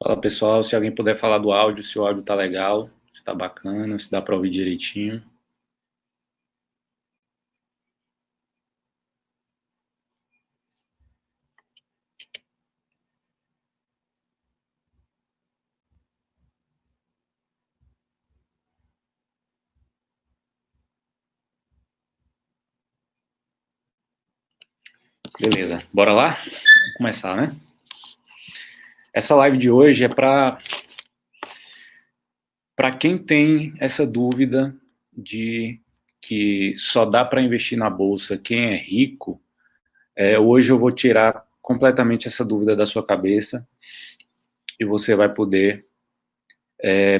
Fala pessoal, se alguém puder falar do áudio, se o áudio tá legal, se tá bacana, se dá para ouvir direitinho. Beleza, bora lá? Vamos começar, né? Essa live de hoje é para quem tem essa dúvida de que só dá para investir na bolsa quem é rico. Hoje eu vou tirar completamente essa dúvida da sua cabeça e você vai poder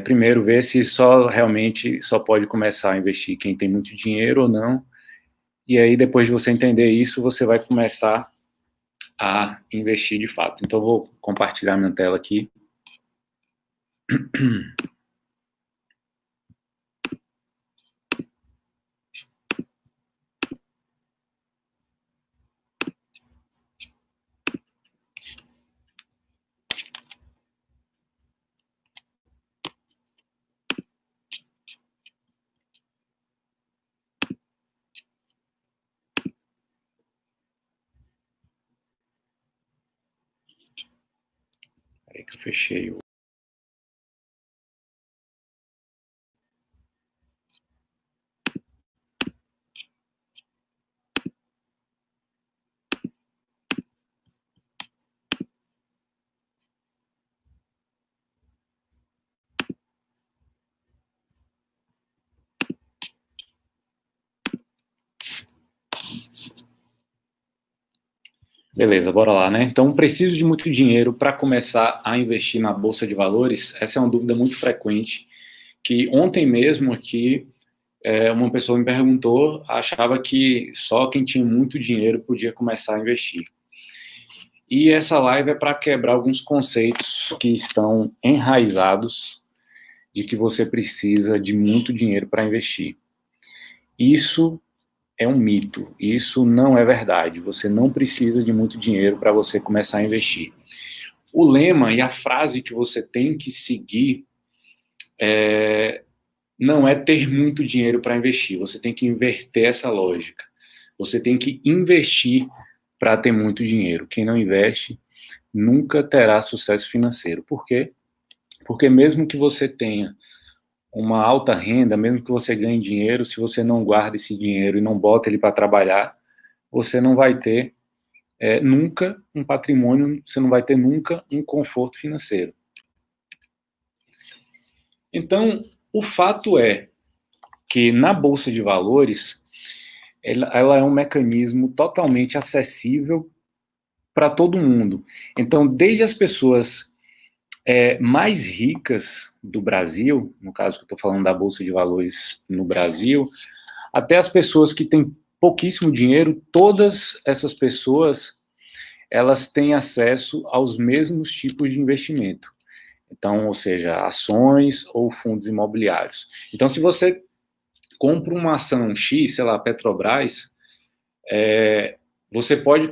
primeiro ver se realmente só pode começar a investir quem tem muito dinheiro ou não. E aí, depois de você entender isso, você vai começar a investir de fato. Então, eu vou compartilhar minha tela aqui. Peraí que eu fechei o... Beleza, bora lá, né? Então, preciso de muito dinheiro para começar a investir na Bolsa de Valores? Essa é uma dúvida muito frequente, que ontem mesmo aqui, uma pessoa me perguntou, achava que só quem tinha muito dinheiro podia começar a investir. E essa live é para quebrar alguns conceitos que estão enraizados de que você precisa de muito dinheiro para investir. Isso é um mito, isso não é verdade. Você não precisa de muito dinheiro para você começar a investir. O lema e a frase que você tem que seguir não é ter muito dinheiro para investir, você tem que inverter essa lógica. Você tem que investir para ter muito dinheiro. Quem não investe nunca terá sucesso financeiro. Por quê? Porque mesmo que você tenha uma alta renda, mesmo que você ganhe dinheiro, se você não guarda esse dinheiro e não bota ele para trabalhar, você não vai ter nunca um patrimônio, você não vai ter nunca um conforto financeiro. Então, o fato é que na Bolsa de Valores, ela é um mecanismo totalmente acessível para todo mundo. Então, desde as pessoas mais ricas do Brasil, no caso que eu estou falando da Bolsa de Valores no Brasil, até as pessoas que têm pouquíssimo dinheiro, todas essas pessoas, elas têm acesso aos mesmos tipos de investimento. Então, ou seja, ações ou fundos imobiliários. Então, se você compra uma ação X, sei lá, Petrobras, você pode,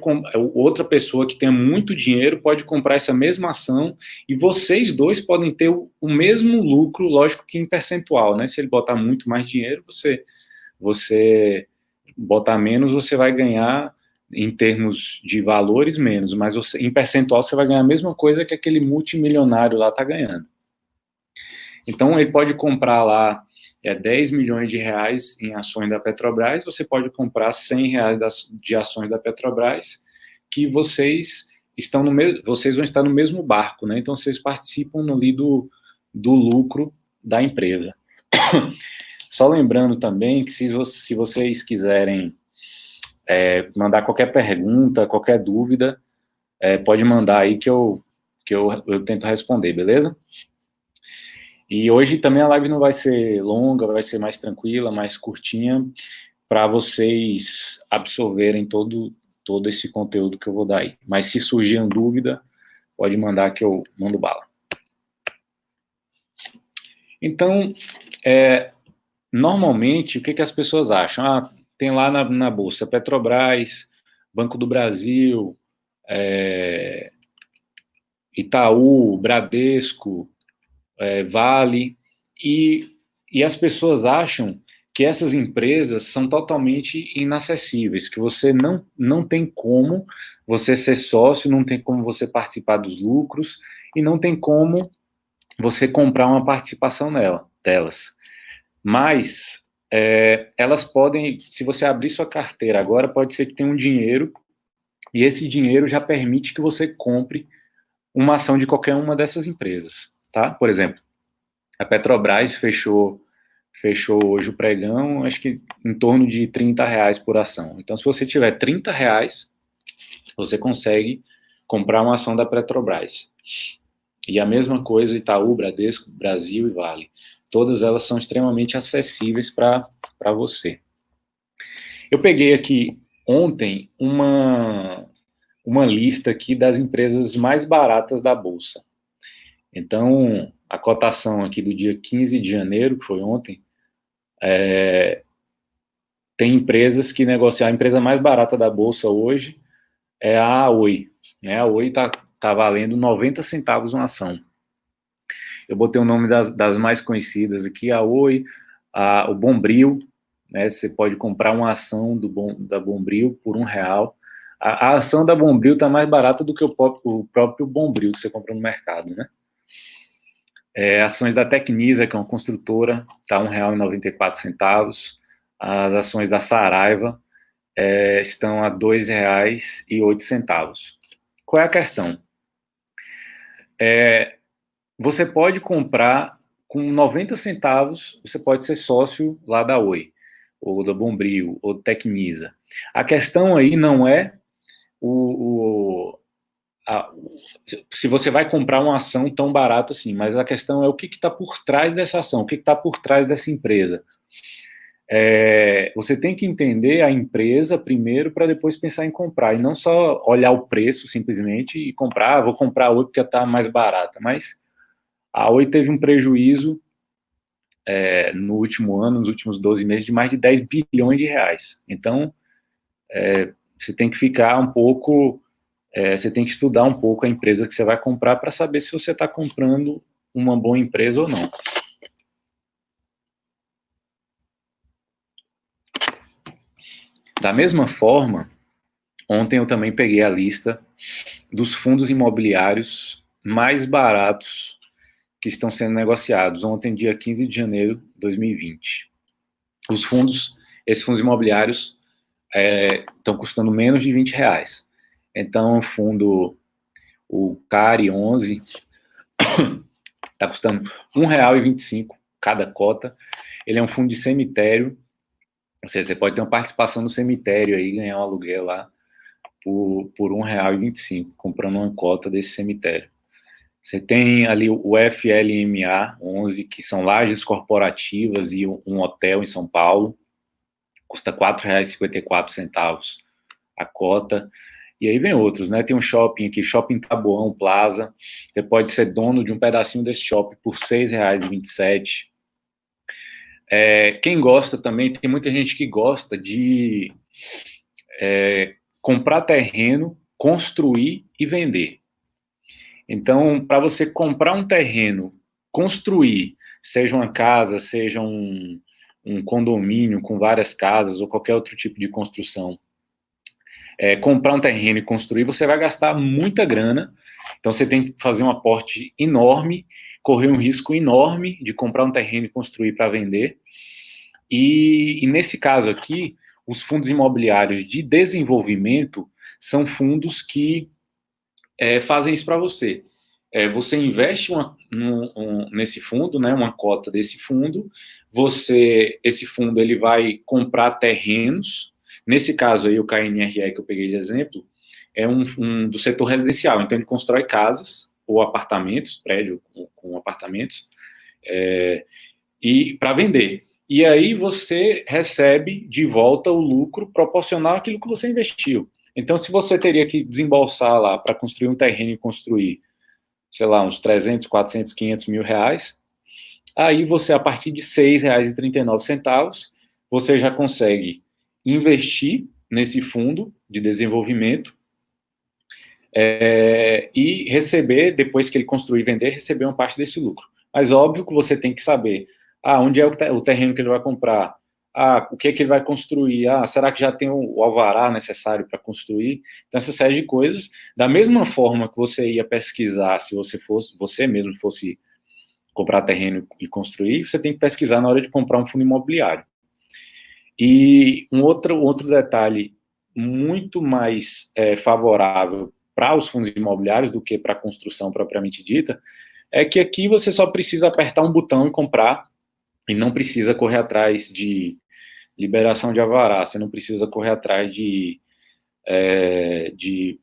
outra pessoa que tenha muito dinheiro pode comprar essa mesma ação e vocês dois podem ter o mesmo lucro, lógico que em percentual, né? Se ele botar muito mais dinheiro, você botar menos, você vai ganhar em termos de valores menos, mas em percentual você vai ganhar a mesma coisa que aquele multimilionário lá está ganhando. Então ele pode comprar lá 10 milhões de reais em ações da Petrobras, você pode comprar 100 reais de ações da Petrobras, que vocês vão estar no mesmo barco, né? Então vocês participam ali do lucro da empresa. Só lembrando também que se vocês quiserem mandar qualquer pergunta, qualquer dúvida, pode mandar aí que eu tento responder, beleza? E hoje também a live não vai ser longa, vai ser mais tranquila, mais curtinha, para vocês absorverem todo esse conteúdo que eu vou dar aí. Mas se surgir uma dúvida, pode mandar que eu mando bala. Então, normalmente, o que as pessoas acham? Tem lá na Bolsa Petrobras, Banco do Brasil, Itaú, Bradesco, Vale, e as pessoas acham que essas empresas são totalmente inacessíveis, que você não tem como você ser sócio, não tem como você participar dos lucros, e não tem como você comprar uma participação delas. Mas elas podem, se você abrir sua carteira agora, pode ser que tenha um dinheiro, e esse dinheiro já permite que você compre uma ação de qualquer uma dessas empresas, tá? Por exemplo, a Petrobras fechou hoje o pregão, acho que em torno de R$ 30 por ação. Então, se você tiver R$ 30, você consegue comprar uma ação da Petrobras. E a mesma coisa Itaú, Bradesco, Brasil e Vale. Todas elas são extremamente acessíveis para você. Eu peguei aqui ontem uma lista aqui das empresas mais baratas da Bolsa. Então, a cotação aqui do dia 15 de janeiro, que foi ontem, tem empresas que negociam. A empresa mais barata da Bolsa hoje é a Oi. Né? A Oi está valendo 90 centavos uma ação. Eu botei o nome das mais conhecidas aqui, a Oi, o Bombril, né? Você pode comprar uma ação da Bombril por R$ 1. A ação da Bombril está mais barata do que o próprio Bombril que você compra no mercado, né? Ações da Tecnisa, que é uma construtora, está R$ 1,94. As ações da Saraiva estão a R$ 2,08. Qual é a questão? Você pode comprar com 90 centavos, você pode ser sócio lá da Oi, ou da Bombril, ou da Tecnisa. A questão aí não é se você vai comprar uma ação tão barata assim, mas a questão é o que está por trás dessa ação, o que está por trás dessa empresa. Você tem que entender a empresa primeiro para depois pensar em comprar, e não só olhar o preço simplesmente e comprar, vou comprar a Oi porque está mais barata, mas a Oi teve um prejuízo no último ano, nos últimos 12 meses, de mais de 10 bilhões de reais. Então, você tem que ficar um pouco, você tem que estudar um pouco a empresa que você vai comprar para saber se você está comprando uma boa empresa ou não. Da mesma forma, ontem eu também peguei a lista dos fundos imobiliários mais baratos que estão sendo negociados. Ontem, dia 15 de janeiro de 2020. Esses fundos imobiliários estão custando menos de R$ 20. Então, o CARI 11 está custando R$ 1,25 cada cota. Ele é um fundo de cemitério, ou seja, você pode ter uma participação no cemitério aí, ganhar um aluguel lá por R$ 1,25, comprando uma cota desse cemitério. Você tem ali o FLMA 11, que são lajes corporativas e um hotel em São Paulo, custa R$ 4,54 a cota. E aí vem outros, né? Tem um shopping aqui, Shopping Taboão Plaza. Você pode ser dono de um pedacinho desse shopping por R$ 6,27. Quem gosta também, tem muita gente que gosta de comprar terreno, construir e vender. Então, para você comprar um terreno, construir, seja uma casa, seja um condomínio com várias casas ou qualquer outro tipo de construção, comprar um terreno e construir, você vai gastar muita grana. Então, você tem que fazer um aporte enorme, correr um risco enorme de comprar um terreno e construir para vender. E nesse caso aqui, os fundos imobiliários de desenvolvimento são fundos que fazem isso para você. Você investe nesse fundo, né, uma cota desse fundo, esse fundo ele vai comprar terrenos. Nesse caso aí, o KNRE que eu peguei de exemplo, é um do setor residencial, então ele constrói casas ou apartamentos, prédio com apartamentos, e para vender. E aí você recebe de volta o lucro proporcional àquilo que você investiu. Então, se você teria que desembolsar lá para construir um terreno e construir, sei lá, uns 300, 400, 500 mil reais, aí você, a partir de R$ 6,39, você já consegue investir nesse fundo de desenvolvimento e receber, depois que ele construir e vender, receber uma parte desse lucro. Mas óbvio que você tem que saber, onde é o terreno que ele vai comprar, o que é que ele vai construir, será que já tem o alvará necessário para construir? Então, essa série de coisas, da mesma forma que você ia pesquisar, se você mesmo fosse comprar terreno e construir, você tem que pesquisar na hora de comprar um fundo imobiliário. E um outro detalhe muito mais favorável para os fundos imobiliários do que para a construção propriamente dita, é que aqui você só precisa apertar um botão e comprar, e não precisa correr atrás de liberação de alvará, você não precisa correr atrás de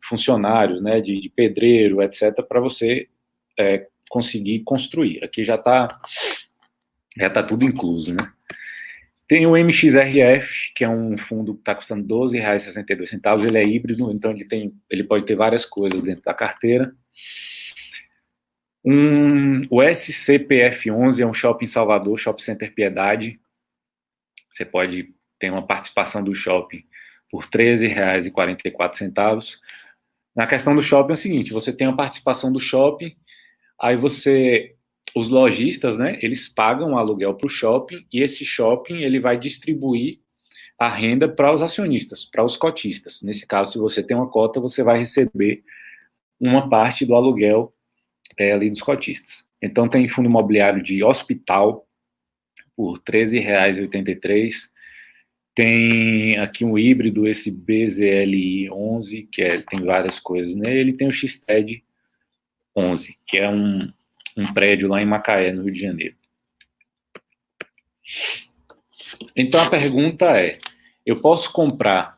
funcionários, né, de pedreiro, etc., para você conseguir construir. Aqui já está tudo incluso, né? Tem o MXRF, que é um fundo que está custando R$12,62, ele é híbrido, então ele pode ter várias coisas dentro da carteira. O SCPF11 é um shopping em Salvador, Shopping Center Piedade. Você pode ter uma participação do shopping por R$13,44. Na questão do shopping é o seguinte, você tem a participação do shopping, aí os lojistas, né, eles pagam o aluguel para o shopping, e esse shopping ele vai distribuir a renda para os acionistas, para os cotistas. Nesse caso, se você tem uma cota, você vai receber uma parte do aluguel ali dos cotistas. Então, tem fundo imobiliário de hospital por R$13,83. Tem aqui um híbrido, esse BZLI11, que tem várias coisas nele. Tem o XTED 11, que é um prédio lá em Macaé, no Rio de Janeiro. Então, a pergunta é, eu posso comprar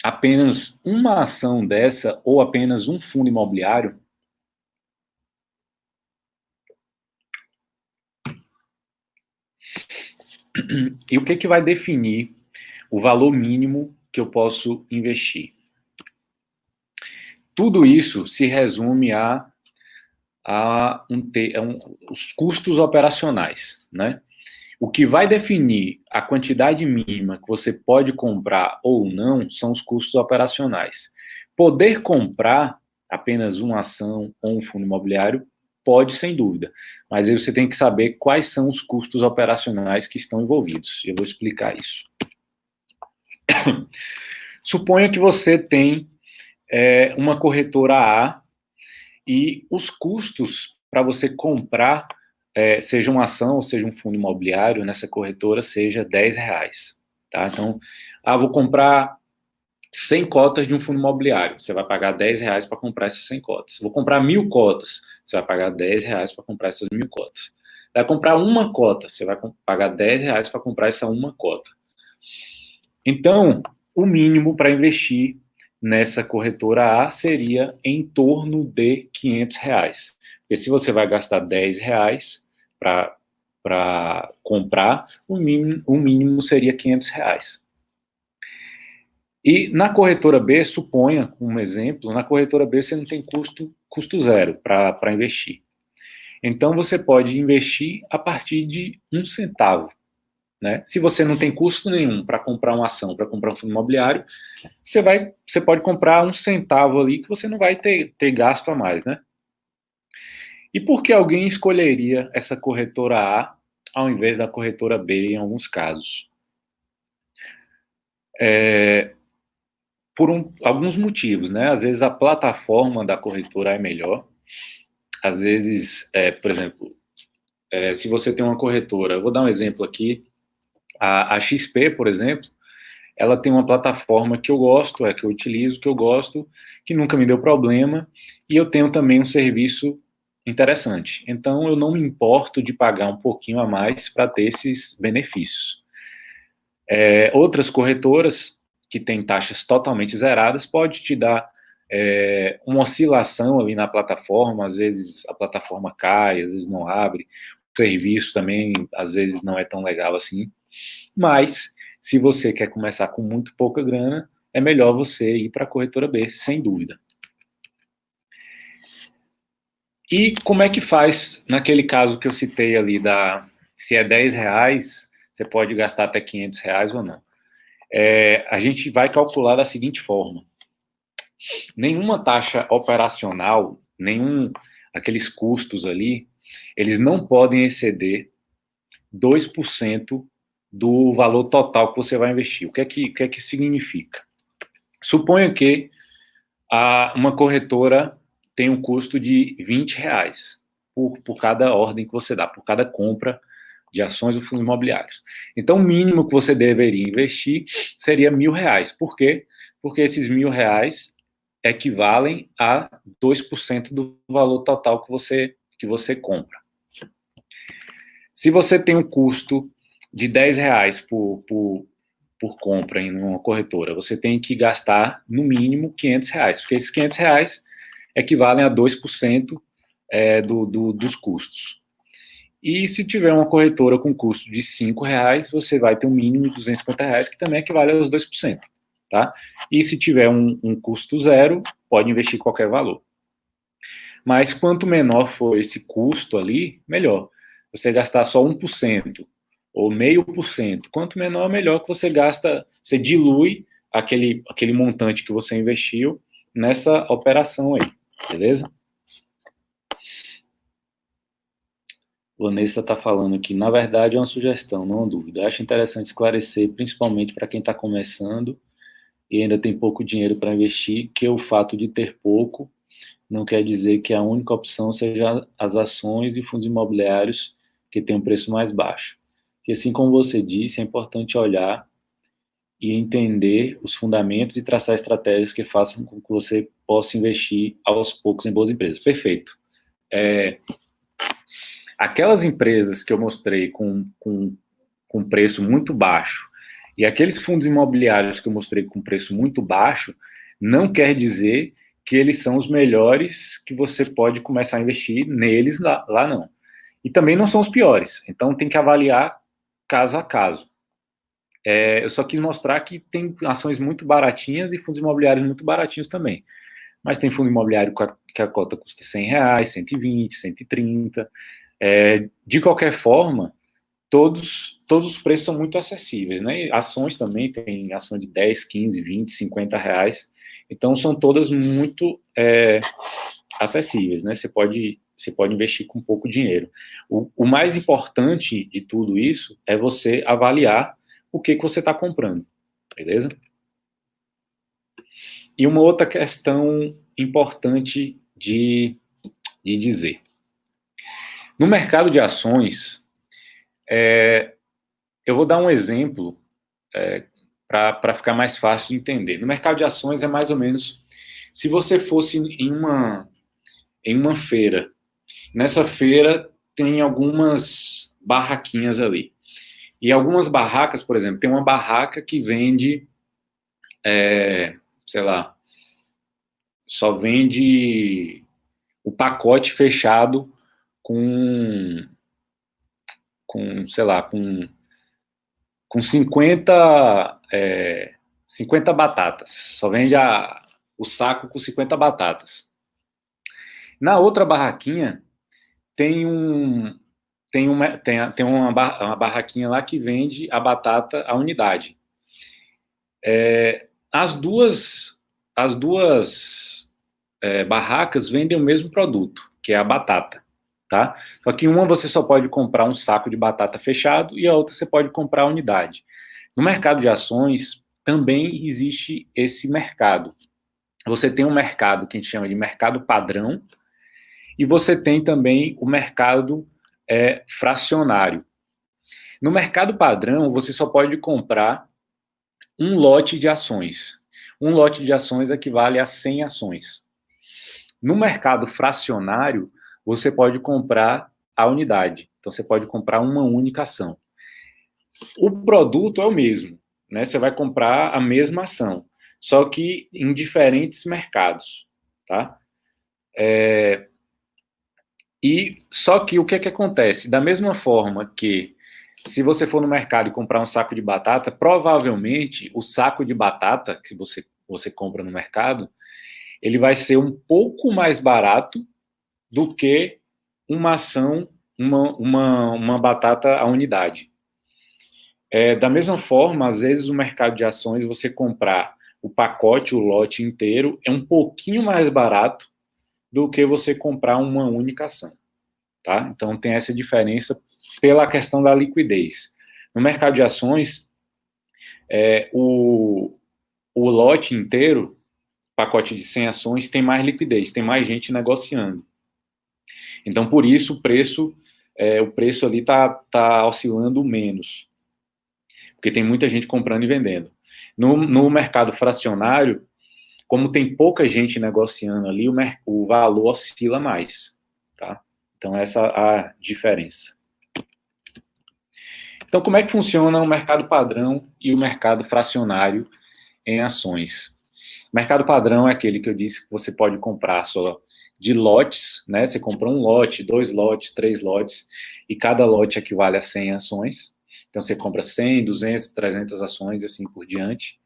apenas uma ação dessa ou apenas um fundo imobiliário? E o que vai definir o valor mínimo que eu posso investir? Tudo isso se resume os custos operacionais, né? O que vai definir a quantidade mínima que você pode comprar ou não são os custos operacionais. Poder comprar apenas uma ação ou um fundo imobiliário pode, sem dúvida, mas aí você tem que saber quais são os custos operacionais que estão envolvidos. Eu vou explicar isso. Suponha que você tem uma corretora A e os custos para você comprar, seja uma ação ou seja um fundo imobiliário, nessa corretora seja R$10. Tá? Então, vou comprar 100 cotas de um fundo imobiliário, você vai pagar R$10 para comprar essas 100 cotas. Vou comprar 1.000 cotas, você vai pagar R$10 para comprar essas 1.000 cotas. Vai comprar uma cota, você vai pagar R$10 para comprar essa uma cota. Então, o mínimo para investir nessa corretora A seria em torno de R$500. Porque se você vai gastar R$10 para comprar, o mínimo seria R$500. E na corretora B, suponha, um exemplo, na corretora B você não tem custo zero para investir. Então, você pode investir a partir de 1 centavo. Né? Se você não tem custo nenhum para comprar uma ação, para comprar um fundo imobiliário, você pode comprar 1 centavo ali que você não vai ter gasto a mais, né? E por que alguém escolheria essa corretora A ao invés da corretora B em alguns casos? Por alguns motivos, né? Às vezes a plataforma da corretora é melhor, às vezes, por exemplo, se você tem uma corretora, eu vou dar um exemplo aqui, a XP, por exemplo, ela tem uma plataforma que eu gosto, que eu utilizo, que eu gosto, que nunca me deu problema, e eu tenho também um serviço interessante. Então, eu não me importo de pagar um pouquinho a mais para ter esses benefícios. Outras corretoras, que têm taxas totalmente zeradas, pode te dar uma oscilação ali na plataforma, às vezes a plataforma cai, às vezes não abre, o serviço também, às vezes, não é tão legal assim, mas se você quer começar com muito pouca grana, é melhor você ir para a corretora B, sem dúvida. E como é que faz naquele caso que eu citei ali, se é R$10, você pode gastar até R$500 ou não? A gente vai calcular da seguinte forma. nenhuma taxa operacional, aqueles custos ali, eles não podem exceder 2% do valor total que você vai investir. O que é que significa? Suponha que uma corretora tem um custo de R$ 20 por cada ordem que você dá, por cada compra de ações ou fundos imobiliários. Então, o mínimo que você deveria investir seria R$ 1.000. Por quê? Porque esses R$ 1.000 equivalem a 2% do valor total que você compra. Se você tem um custo de R$ 10 por compra em uma corretora, você tem que gastar, no mínimo, R$ 500, porque esses R$ 500 equivalem a 2% dos custos. E se tiver uma corretora com custo de R$ 5, você vai ter um mínimo de R$ 250, que também equivale aos 2%. Tá? E se tiver um custo zero, pode investir qualquer valor. Mas quanto menor for esse custo ali, melhor. Você gastar só 1%, ou 0,5%, quanto menor, melhor que você gasta, você dilui aquele montante que você investiu nessa operação aí, beleza? Vanessa está falando aqui, na verdade é uma sugestão, não uma dúvida. Acho interessante esclarecer, principalmente para quem está começando e ainda tem pouco dinheiro para investir, que o fato de ter pouco não quer dizer que a única opção seja as ações e fundos imobiliários que têm um preço mais baixo. Que assim como você disse, é importante olhar e entender os fundamentos e traçar estratégias que façam com que você possa investir aos poucos em boas empresas. Perfeito. Aquelas empresas que eu mostrei com preço muito baixo e aqueles fundos imobiliários que eu mostrei com preço muito baixo, não quer dizer que eles são os melhores que você pode começar a investir neles lá não. E também não são os piores. Então, tem que avaliar caso a caso. Eu só quis mostrar que tem ações muito baratinhas e fundos imobiliários muito baratinhos também. Mas tem fundo imobiliário que a cota custa R$ 100, 120, 130. De qualquer forma, todos os preços são muito acessíveis, né? Ações também, tem ação de 10, 15, 20, R$ 50. Então, são todas muito acessíveis, né? Você pode investir com pouco dinheiro. O mais importante de tudo isso é você avaliar o que você está comprando, beleza? E uma outra questão importante de dizer. No mercado de ações, eu vou dar um exemplo para ficar mais fácil de entender. No mercado de ações é mais ou menos, se você fosse em uma feira, nessa feira tem algumas barraquinhas ali. E algumas barracas, por exemplo, tem uma barraca que vende, sei lá, só vende o pacote fechado com sei lá, com 50 batatas. Só vende o saco com 50 batatas. Na outra barraquinha, tem uma barraquinha lá que vende a batata, a unidade. As duas barracas vendem o mesmo produto, que é a batata, tá? Só que uma você só pode comprar um saco de batata fechado e a outra você pode comprar a unidade. No mercado de ações também existe esse mercado. Você tem um mercado que a gente chama de mercado padrão e você tem também o mercado fracionário. No mercado padrão, você só pode comprar um lote de ações. Um lote de ações equivale a 100 ações. No mercado fracionário, você pode comprar a unidade. Então, você pode comprar uma única ação. O produto é o mesmo, né? Você vai comprar a mesma ação, só que em diferentes mercados, tá? E só que o que acontece? Da mesma forma que se você for no mercado e comprar um saco de batata, provavelmente o saco de batata que você compra no mercado, ele vai ser um pouco mais barato do que uma ação, uma batata à unidade. Da mesma forma, às vezes o mercado de ações, você comprar o pacote, o lote inteiro, é um pouquinho mais barato do que você comprar uma única ação, tá? Então, tem essa diferença pela questão da liquidez. No mercado de ações, o lote inteiro, pacote de 100 ações, tem mais liquidez, tem mais gente negociando. Então, por isso, o preço ali tá oscilando menos, porque tem muita gente comprando e vendendo. No mercado fracionário, como tem pouca gente negociando ali, o valor oscila mais, tá? Então, essa é a diferença. Então, como é que funciona o mercado padrão e o mercado fracionário em ações? O mercado padrão é aquele que eu disse que você pode comprar só de lotes, né? Você compra um lote, 2 lotes, 3 lotes, e cada lote equivale a 100 ações. Então, você compra 100, 200, 300 ações e assim por diante.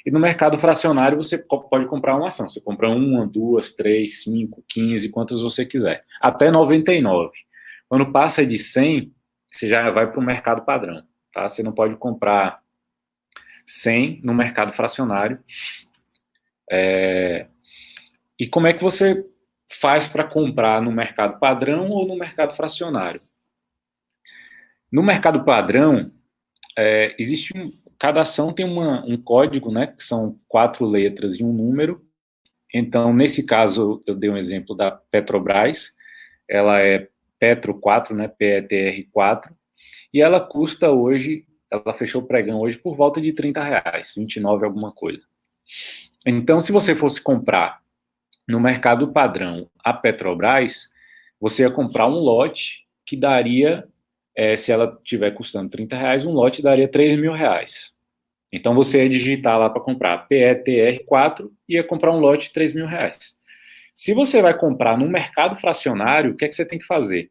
E no mercado fracionário, você pode comprar uma ação. Você compra 1, 2, 3, 5, 15, quantas você quiser. Até 99. Quando passa de 100, você já vai para o mercado padrão, tá? Você não pode comprar 100 no mercado fracionário. E como é que você faz para comprar no mercado padrão ou no mercado fracionário? No mercado padrão, cada ação tem um código, né, que são 4 letras e um número. Então, nesse caso, eu dei um exemplo da Petrobras, ela é Petro 4, né, PETR4, e ela custa hoje, ela fechou o pregão hoje por volta de R$30, 29 alguma coisa. Então, se você fosse comprar no mercado padrão a Petrobras, você ia comprar um lote que daria, se ela estiver custando R$30, um lote daria R$3.000. Então, você ia digitar lá para comprar PETR4 e ia comprar um lote de R$3.000. Se você vai comprar no mercado fracionário, o que é que você tem que fazer?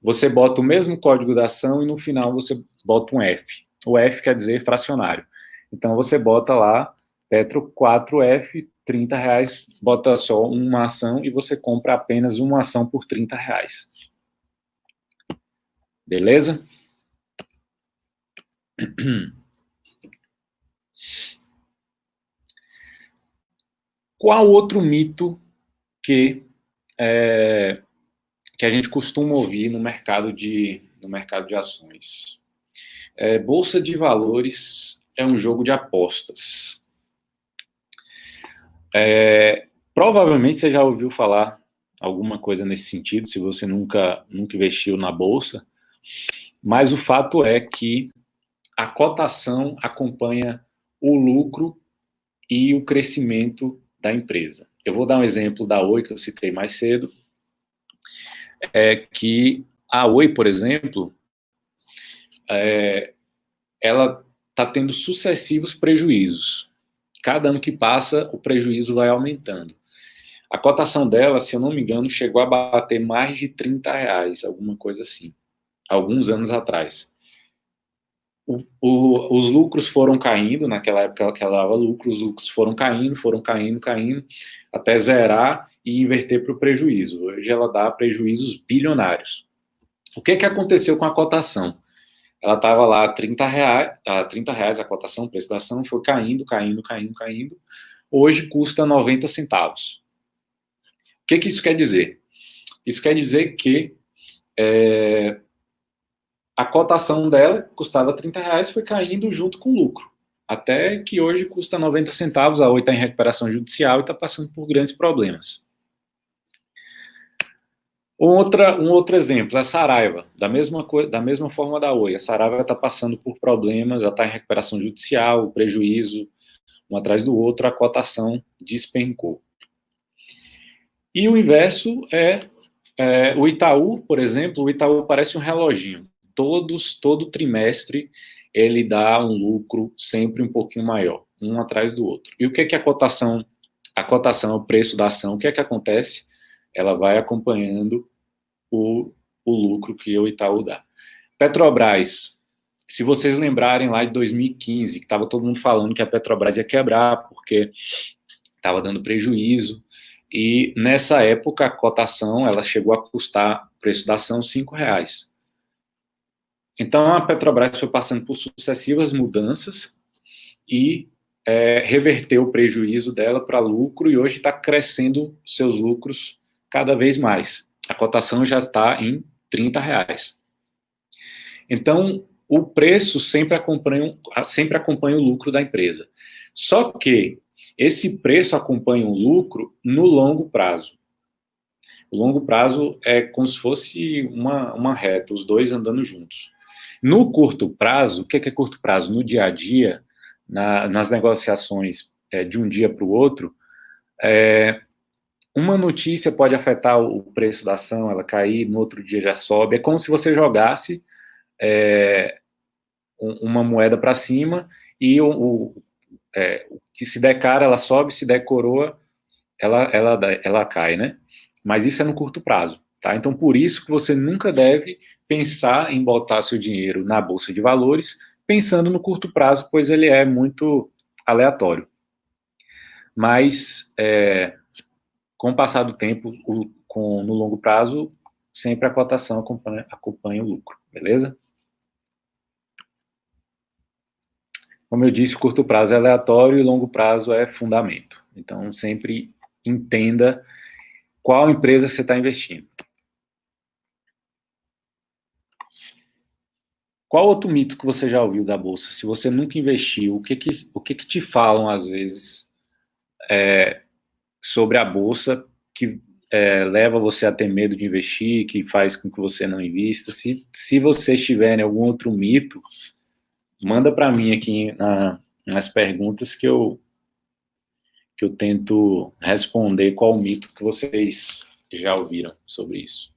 Você bota o mesmo código da ação e no final você bota um F. O F quer dizer fracionário. Então, você bota lá Petro 4F, R$30, bota só uma ação e você compra apenas uma ação por R$30. Beleza? Qual outro mito que a gente costuma ouvir no mercado de ações? Bolsa de valores é um jogo de apostas. Provavelmente você já ouviu falar alguma coisa nesse sentido, se você nunca investiu na bolsa, mas o fato é que a cotação acompanha o lucro e o crescimento da empresa. Eu vou dar um exemplo da Oi, que eu citei mais cedo, que a Oi, por exemplo, ela está tendo sucessivos prejuízos. Cada ano que passa, o prejuízo vai aumentando. A cotação dela, se eu não me engano, chegou a bater mais de R$30, alguma coisa assim, alguns anos atrás. Os lucros foram caindo, naquela época que ela dava lucro, os lucros foram caindo, até zerar e inverter para o prejuízo. Hoje ela dá prejuízos bilionários. O que aconteceu com a cotação? Ela estava lá a R$30 a cotação, o preço da ação foi caindo. Hoje custa 90 centavos. O que isso quer dizer? Isso quer dizer que a cotação dela custava R$30, foi caindo junto com o lucro. Até que hoje custa 90 centavos, a Oi está em recuperação judicial e está passando por grandes problemas. Um outro exemplo, a Saraiva, da mesma forma da Oi. A Saraiva está passando por problemas, ela está em recuperação judicial, prejuízo, um atrás do outro, a cotação despencou. E o inverso o Itaú, por exemplo, o Itaú parece um reloginho. Todo trimestre ele dá um lucro sempre um pouquinho maior, um atrás do outro. E o que é a cotação? A cotação é o preço da ação. O que é que acontece? Ela vai acompanhando o lucro que o Itaú dá. Petrobras, se vocês lembrarem lá de 2015, que estava todo mundo falando que a Petrobras ia quebrar porque estava dando prejuízo, e nessa época a cotação ela chegou a custar, o preço da ação, R$5. Então a Petrobras foi passando por sucessivas mudanças e reverteu o prejuízo dela para lucro e hoje está crescendo seus lucros cada vez mais. A cotação já está em R$ 30. Então, o preço sempre acompanha o lucro da empresa. Só que esse preço acompanha o lucro no longo prazo. O longo prazo é como se fosse uma reta, os dois andando juntos. No curto prazo, o que é curto prazo? No dia a dia, nas negociações de um dia para o outro, uma notícia pode afetar o preço da ação, ela cair, no outro dia já sobe. É como se você jogasse uma moeda para cima e que se der cara, ela sobe, se der coroa, ela cai, né? Mas isso é no curto prazo, tá? Então, por isso que você nunca deve pensar em botar seu dinheiro na bolsa de valores pensando no curto prazo, pois ele é muito aleatório. Mas, com o passar do tempo, no longo prazo, sempre a cotação acompanha o lucro, beleza? Como eu disse, o curto prazo é aleatório e o longo prazo é fundamento. Então, sempre entenda qual empresa você está investindo. Qual outro mito que você já ouviu da Bolsa? Se você nunca investiu, o que te falam, às vezes, sobre a Bolsa que leva você a ter medo de investir, que faz com que você não invista? Se vocês tiverem algum outro mito, manda para mim aqui nas perguntas que eu tento responder qual o mito que vocês já ouviram sobre isso.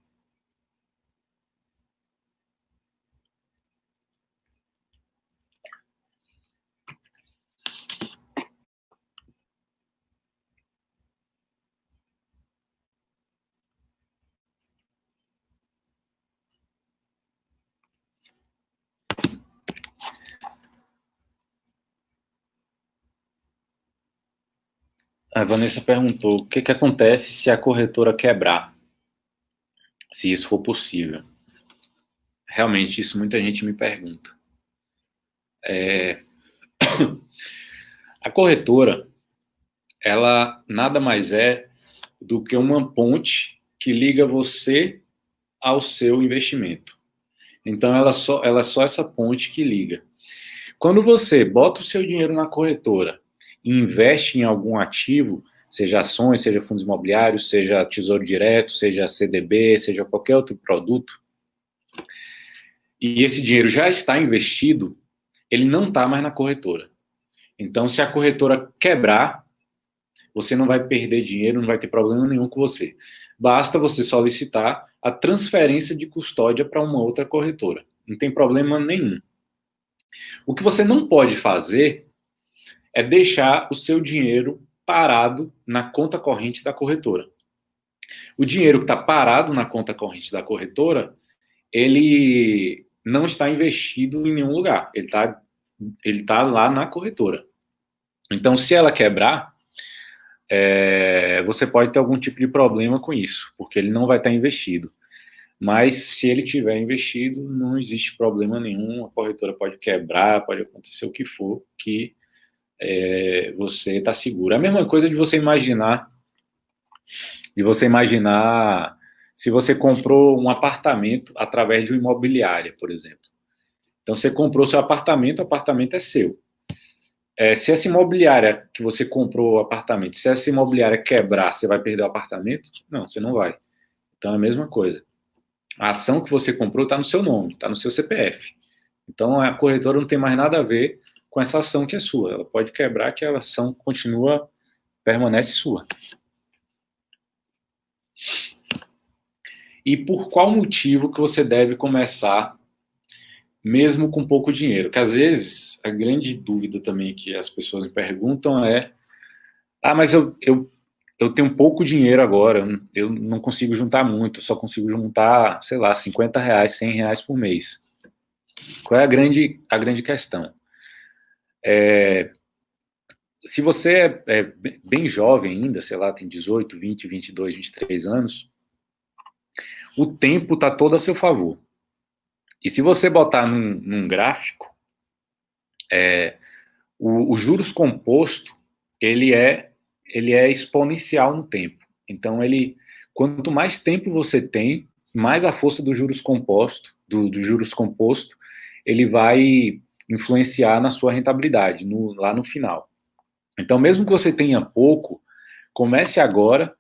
A Vanessa perguntou, o que acontece se a corretora quebrar? Se isso for possível. Realmente, isso muita gente me pergunta. A corretora, ela nada mais é do que uma ponte que liga você ao seu investimento. Então, ela é só essa ponte que liga. Quando você bota o seu dinheiro na corretora e investe em algum ativo, seja ações, seja fundos imobiliários, seja tesouro direto, seja CDB, seja qualquer outro produto, e esse dinheiro já está investido, ele não está mais na corretora. Então, se a corretora quebrar, você não vai perder dinheiro, não vai ter problema nenhum com você. Basta você solicitar a transferência de custódia para uma outra corretora. Não tem problema nenhum. O que você não pode fazer é deixar o seu dinheiro parado na conta corrente da corretora. O dinheiro que está parado na conta corrente da corretora, ele não está investido em nenhum lugar. Ele tá lá na corretora. Então, se ela quebrar, você pode ter algum tipo de problema com isso, porque ele não vai estar investido. Mas se ele tiver investido, não existe problema nenhum, a corretora pode quebrar, pode acontecer o que for, que você está seguro. É a mesma coisa de você imaginar se você comprou um apartamento através de uma imobiliária, por exemplo. Então, você comprou seu apartamento, o apartamento é seu. Se essa imobiliária que você comprou o apartamento, se essa imobiliária quebrar, você vai perder o apartamento? Não, você não vai. Então, é a mesma coisa. A ação que você comprou está no seu nome, está no seu CPF. Então, a corretora não tem mais nada a ver com essa ação que é sua. Ela pode quebrar que a ação permanece sua. E por qual motivo que você deve começar mesmo com pouco dinheiro? Que às vezes a grande dúvida também que as pessoas me perguntam é: mas eu tenho pouco dinheiro agora, eu não consigo juntar muito, só consigo juntar, sei lá, R$50, R$100 por mês. Qual é a grande questão? Se você é bem jovem ainda, sei lá, tem 18, 20, 22, 23 anos, o tempo está todo a seu favor. E se você botar num gráfico, O juros composto, ele é exponencial no tempo. Então, quanto mais tempo você tem, mais a força do juros composto, do juros composto, ele vai influenciar na sua rentabilidade, lá no final. Então, mesmo que você tenha pouco, comece agora,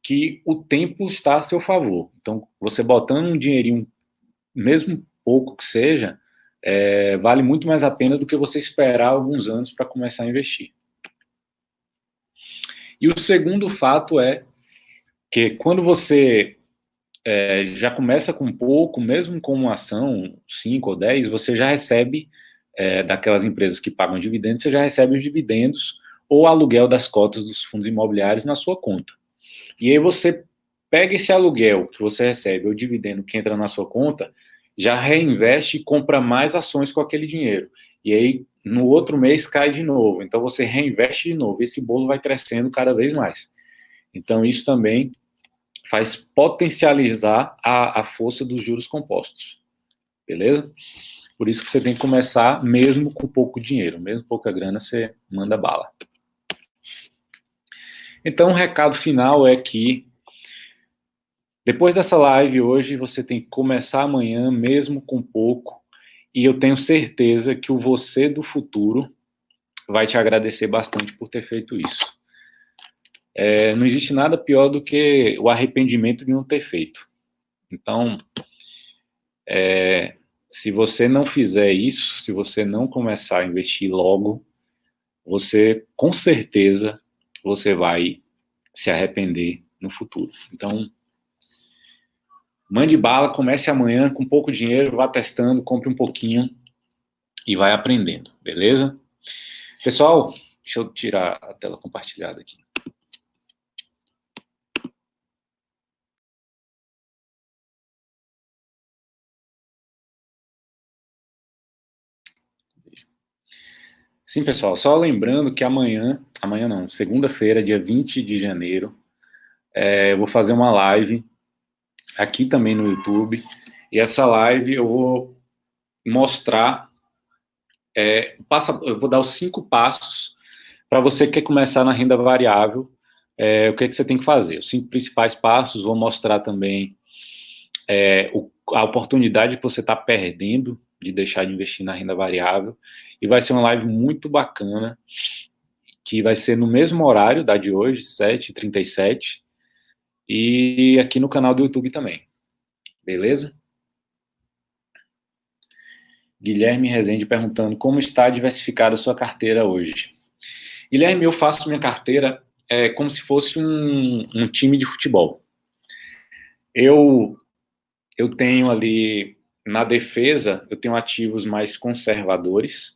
que o tempo está a seu favor. Então, você botando um dinheirinho, mesmo pouco que seja, vale muito mais a pena do que você esperar alguns anos para começar a investir. E o segundo fato é que quando você já começa com pouco, mesmo com uma ação, 5 ou 10, você já recebe, daquelas empresas que pagam dividendos, você já recebe os dividendos ou aluguel das cotas dos fundos imobiliários na sua conta. E aí você pega esse aluguel que você recebe, ou dividendo que entra na sua conta, já reinveste e compra mais ações com aquele dinheiro. E aí, no outro mês, cai de novo. Então, você reinveste de novo. Esse bolo vai crescendo cada vez mais. Então, isso também faz potencializar a força dos juros compostos. Beleza? Por isso que você tem que começar mesmo com pouco dinheiro. Mesmo pouca grana, você manda bala. Então, o recado final é que depois dessa live hoje, você tem que começar amanhã, mesmo com pouco, e eu tenho certeza que o você do futuro vai te agradecer bastante por ter feito isso. Não existe nada pior do que o arrependimento de não ter feito. Então, se você não fizer isso, se você não começar a investir logo, você, com certeza, você vai se arrepender no futuro. Então, mande bala, comece amanhã com pouco dinheiro, vá testando, compre um pouquinho e vai aprendendo, beleza? Pessoal, deixa eu tirar a tela compartilhada aqui. Sim, pessoal, só lembrando que amanhã não, segunda-feira, dia 20 de janeiro, eu vou fazer uma live aqui também no YouTube, e essa live eu vou mostrar, eu vou dar os 5 passos para você que quer começar na renda variável, o que você tem que fazer. Os 5 principais passos, vou mostrar também a oportunidade que você está perdendo de deixar de investir na renda variável, e vai ser uma live muito bacana, que vai ser no mesmo horário da de hoje, 7h37, e aqui no canal do YouTube também, beleza? Guilherme Rezende perguntando como está diversificada a sua carteira hoje. Guilherme, eu faço minha carteira como se fosse um time de futebol. Eu tenho ali, na defesa, eu tenho ativos mais conservadores,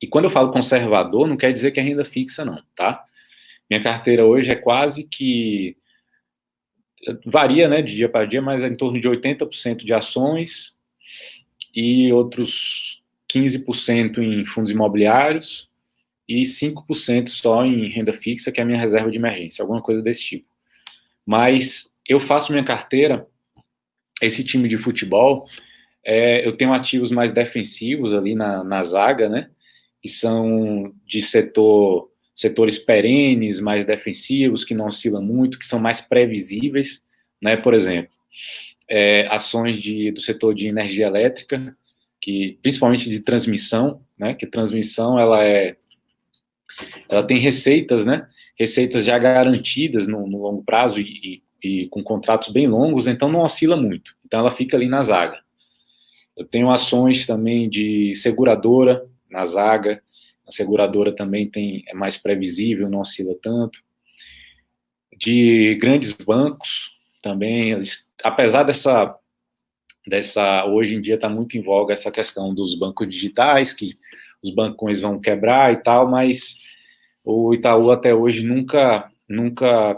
e quando eu falo conservador, não quer dizer que é renda fixa não, tá? Minha carteira hoje é quase que, varia, né, de dia para dia, mas é em torno de 80% de ações e outros 15% em fundos imobiliários e 5% só em renda fixa, que é a minha reserva de emergência, alguma coisa desse tipo. Mas eu faço minha carteira, esse time de futebol, eu tenho ativos mais defensivos ali na zaga, né, que são de setores perenes, mais defensivos, que não oscilam muito, que são mais previsíveis, né, por exemplo, ações do setor de energia elétrica, que principalmente de transmissão, né, que transmissão ela tem receitas, né, receitas já garantidas no longo prazo e com contratos bem longos, então não oscila muito, então ela fica ali na zaga. Eu tenho ações também de seguradora na zaga, a seguradora também é mais previsível, não oscila tanto. De grandes bancos também, apesar hoje em dia está muito em voga essa questão dos bancos digitais, que os bancões vão quebrar e tal, mas o Itaú até hoje nunca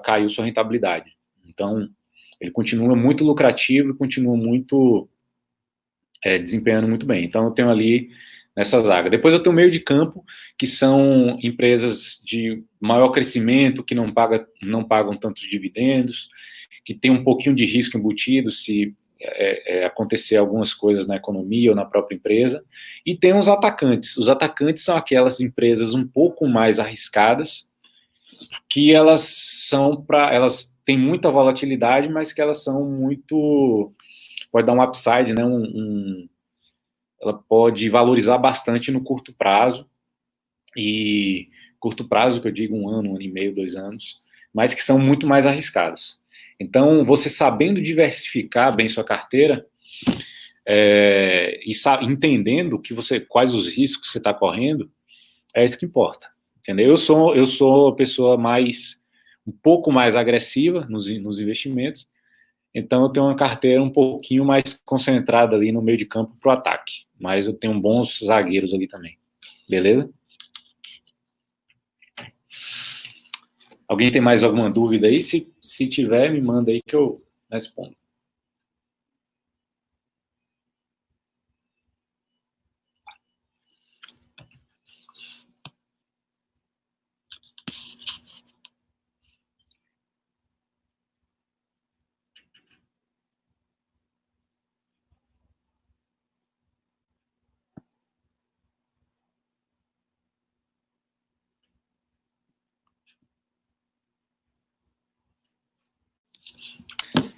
caiu sua rentabilidade. Então, ele continua muito lucrativo e continua desempenhando muito bem. Então, eu tenho ali nessa zaga. Depois eu tenho o meio de campo, que são empresas de maior crescimento, que não pagam tantos dividendos, que tem um pouquinho de risco embutido, se acontecer algumas coisas na economia ou na própria empresa. E tem os atacantes. Os atacantes são aquelas empresas um pouco mais arriscadas, que elas têm muita volatilidade, mas que elas são muito, pode dar um upside, né? Ela pode valorizar bastante no curto prazo, e curto prazo, que eu digo 1 ano, 1 ano e meio, 2 anos, mas que são muito mais arriscadas. Então, você sabendo diversificar bem sua carteira, entendendo quais os riscos você está correndo, é isso que importa, entendeu? Eu sou a pessoa um pouco mais agressiva nos investimentos, então eu tenho uma carteira um pouquinho mais concentrada ali no meio de campo para o ataque, mas eu tenho bons zagueiros ali também, beleza? Alguém tem mais alguma dúvida aí? Se tiver, me manda aí que eu respondo.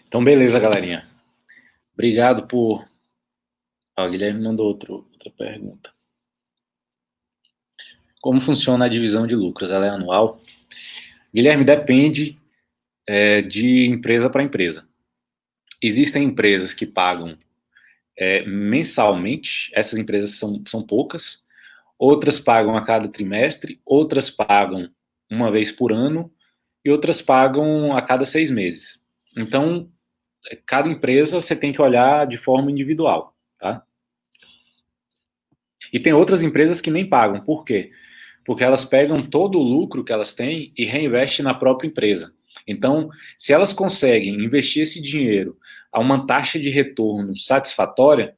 Então, beleza, galerinha. Obrigado por... O Guilherme mandou outra pergunta. Como funciona a divisão de lucros? Ela é anual? Guilherme, depende de empresa para empresa. Existem empresas que pagam mensalmente, essas empresas são poucas, outras pagam a cada trimestre, outras pagam uma vez por ano, e outras pagam a cada 6 meses. Então, cada empresa você tem que olhar de forma individual, tá? E tem outras empresas que nem pagam. Por quê? Porque elas pegam todo o lucro que elas têm e reinvestem na própria empresa. Então, se elas conseguem investir esse dinheiro a uma taxa de retorno satisfatória,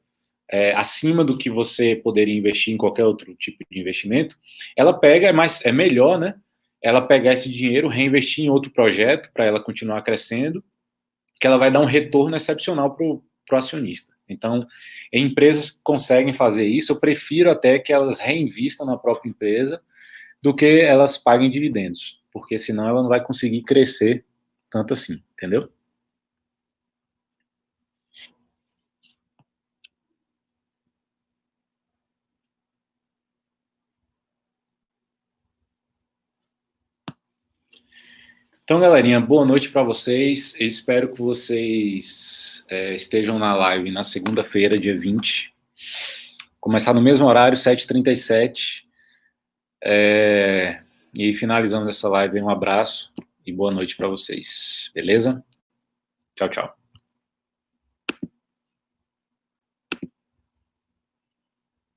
acima do que você poderia investir em qualquer outro tipo de investimento, ela pega, é melhor, né? Ela pegar esse dinheiro, reinvestir em outro projeto para ela continuar crescendo, que ela vai dar um retorno excepcional para o acionista. Então, empresas que conseguem fazer isso, eu prefiro até que elas reinvistam na própria empresa do que elas paguem dividendos, porque senão ela não vai conseguir crescer tanto assim, entendeu? Então, galerinha, boa noite para vocês. Eu espero que vocês estejam na live na segunda-feira, dia 20. Começar no mesmo horário, 7h37. E finalizamos essa live. Um abraço e boa noite para vocês. Beleza? Tchau, tchau.